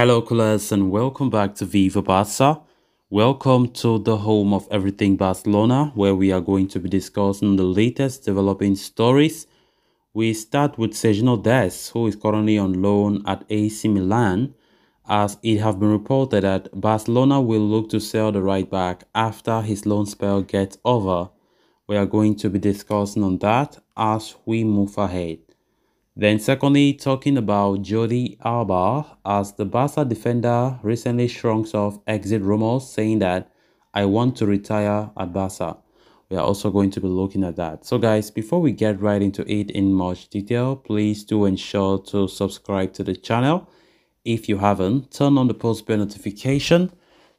Hello, class, and welcome back to Viva Barca. Welcome to the home of everything Barcelona, where we are going to be discussing the latest developing stories. We start with Sergio Dest, who is currently on loan at AC Milan, as it have been reported that Barcelona will look to sell the right back after his loan spell gets over. We are going to be discussing on that as we move ahead. Then secondly, talking about Jordi Alba, as the Barca defender recently shrunk off exit rumors saying that I want to retire at Barca. We are also going to be looking at that. So guys, before we get right into it in much detail, please do ensure to subscribe to the channel. If you haven't, turn on the post bell notification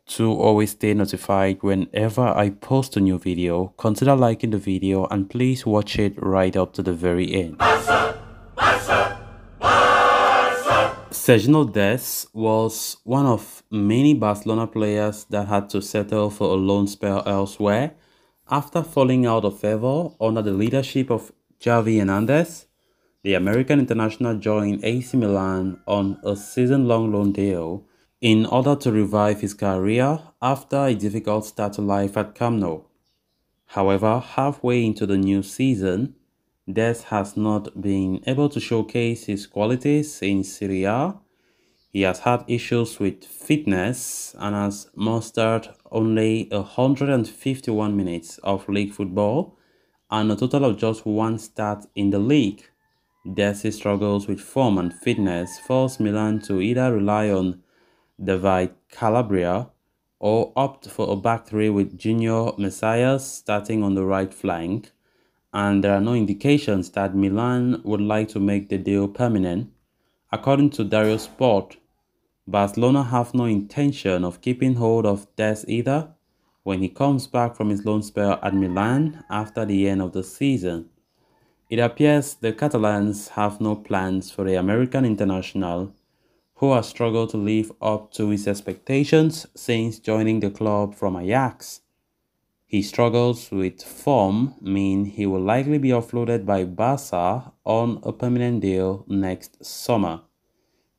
to always stay notified whenever I post a new video. Consider liking the video and please watch it right up to the very end. Sergio Dest was one of many Barcelona players that had to settle for a loan spell elsewhere after falling out of favor under the leadership of Xavi Hernandez. The American international joined AC Milan on a season-long loan deal in order to revive his career after a difficult start to life at Camp Nou. However, halfway into the new season, Dest has not been able to showcase his qualities in Serie A. He has had issues with fitness and has mustered only 151 minutes of league football and a total of just one start in the league. Dest's struggles with form and fitness forced Milan to either rely on David Calabria or opt for a back three with Junior Messias starting on the right flank, and there are no indications that Milan would like to make the deal permanent. According to Dario Sport, Barcelona have no intention of keeping hold of Dest either when he comes back from his loan spell at Milan after the end of the season. It appears the Catalans have no plans for the American international, who has struggled to live up to his expectations since joining the club from Ajax. His struggles with form mean he will likely be offloaded by Barca on a permanent deal next summer.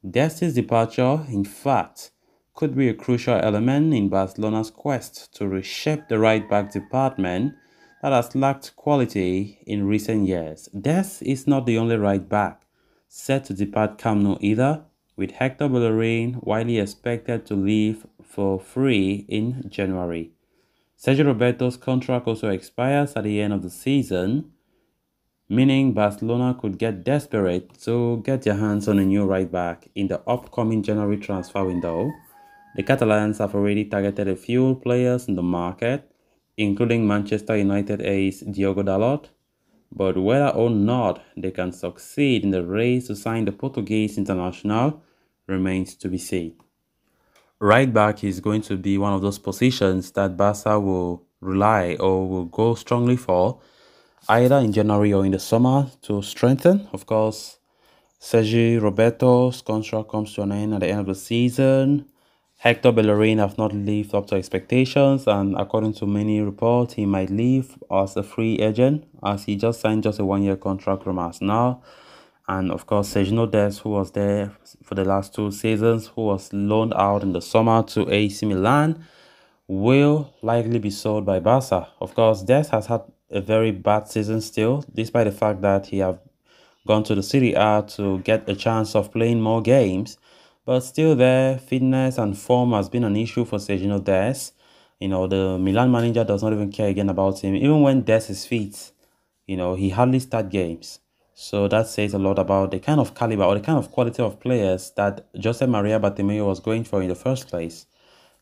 Dest's departure, in fact, could be a crucial element in Barcelona's quest to reshape the right-back department that has lacked quality in recent years. Dest is not the only right-back set to depart Camp Nou either, with Hector Bellerin widely expected to leave for free in January. Sergio Roberto's contract also expires at the end of the season, meaning Barcelona could get desperate to get their hands on a new right-back in the upcoming January transfer window. The Catalans have already targeted a few players in the market, including Manchester United ace Diogo Dalot, but whether or not they can succeed in the race to sign the Portuguese international remains to be seen. Right back is going to be one of those positions that Barca will rely or will go strongly for, either in January or in the summer, to strengthen. Of course, Sergio Roberto's contract comes to an end at the end of the season. Hector Bellerin have not lived up to expectations, and according to many reports, he might leave as a free agent, as he just signed just a one-year contract from Arsenal. And of course, Sergio Dest, who was there for the last 2 seasons, who was loaned out in the summer to AC Milan, will likely be sold by Barca. Of course, Dest has had a very bad season still, despite the fact that he have gone to the Serie A to get a chance of playing more games. But still there, fitness and form has been an issue for Sergio Dest. You know, the Milan manager does not even care again about him. Even when Dest is fit, you know, he hardly starts games. So that says a lot about the kind of caliber or the kind of quality of players that Jose Maria Bartomeu was going for in the first place.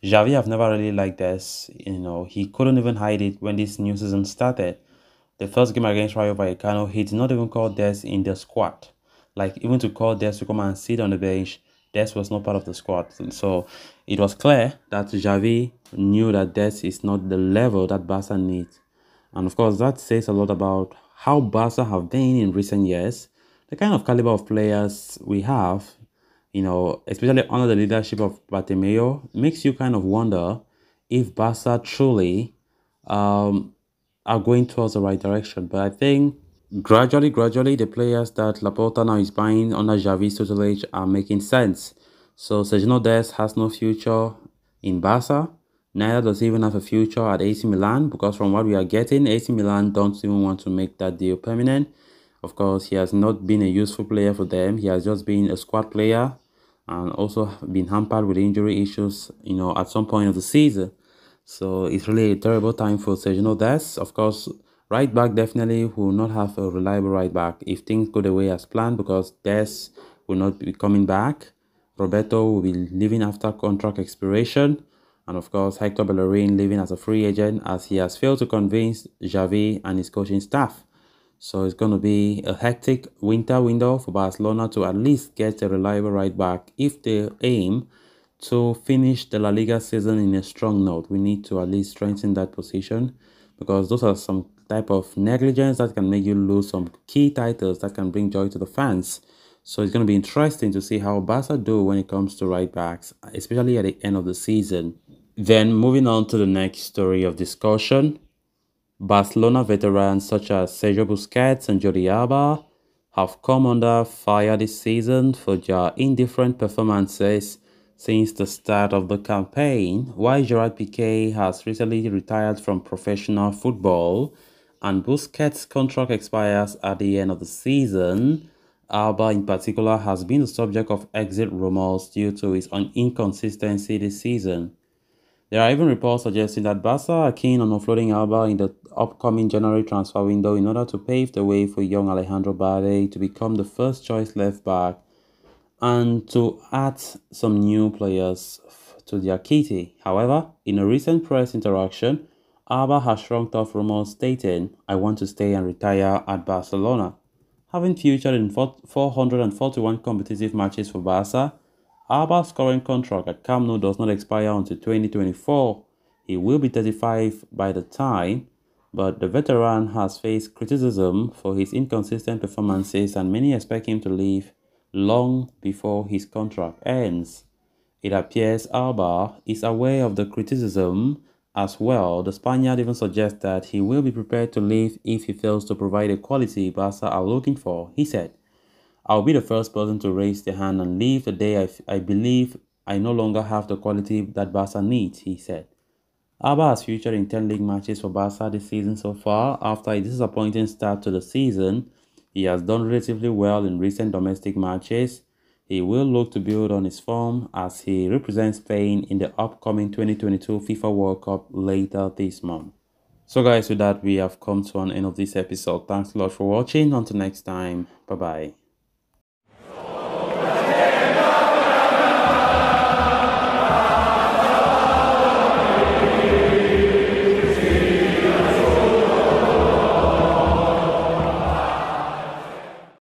Xavi have never really liked this. You know, he couldn't even hide it when this new season started. The first game against Rayo Vallecano, he did not even call Dest in the squad. Like, even to call Dest to come and sit on the bench, Dest was not part of the squad. So it was clear that Xavi knew that Dest is not the level that Barca needs. And of course, that says a lot about how Barca have been in recent years, the kind of caliber of players we have, you know, especially under the leadership of Bartomeu, makes you kind of wonder if Barca truly are going towards the right direction. But I think gradually, the players that Laporta now is buying under Xavi's tutelage are making sense. So Sergio Dest has no future in Barca. Neither does he even have a future at AC Milan, because from what we are getting, AC Milan don't even want to make that deal permanent. Of course, he has not been a useful player for them. He has just been a squad player and also been hampered with injury issues, at some point of the season. So it's really a terrible time for Sergio Dest. Of course, right back definitely will not have a reliable right back if things go the way as planned, because Dest will not be coming back. Roberto will be leaving after contract expiration. And of course, Hector Bellerin leaving as a free agent, as he has failed to convince Xavi and his coaching staff. So it's going to be a hectic winter window for Barcelona to at least get a reliable right back if they aim to finish the La Liga season in a strong note. We need to at least strengthen that position, because those are some type of negligence that can make you lose some key titles that can bring joy to the fans. So it's going to be interesting to see how Barca do when it comes to right backs, especially at the end of the season. Then moving on to the next story of discussion, Barcelona veterans such as Sergio Busquets and Jordi Alba have come under fire this season for their indifferent performances since the start of the campaign, while Gerard Piqué has recently retired from professional football and Busquets' contract expires at the end of the season. Alba in particular has been the subject of exit rumors due to his inconsistency this season. There are even reports suggesting that Barca are keen on offloading Alba in the upcoming January transfer window in order to pave the way for young Alejandro Balde to become the first choice left back and to add some new players to their kitty. However, in a recent press interaction, Alba has shrugged off rumors stating, "I want to stay and retire at Barcelona." Having featured in 441 competitive matches for Barca, Alba's current contract at Camp Nou does not expire until 2024. He will be 35 by the time, but the veteran has faced criticism for his inconsistent performances, and many expect him to leave long before his contract ends. It appears Alba is aware of the criticism as well. The Spaniard even suggests that he will be prepared to leave if he fails to provide the quality Barca are looking for. He said, "I'll be the first person to raise the hand and leave the day I believe I no longer have the quality that Barca needs," he said. Alba has featured in 10 league matches for Barca this season so far. After a disappointing start to the season, he has done relatively well in recent domestic matches. He will look to build on his form as he represents Spain in the upcoming 2022 FIFA World Cup later this month. So guys, with that, we have come to an end of this episode. Thanks a lot for watching. Until next time, bye bye.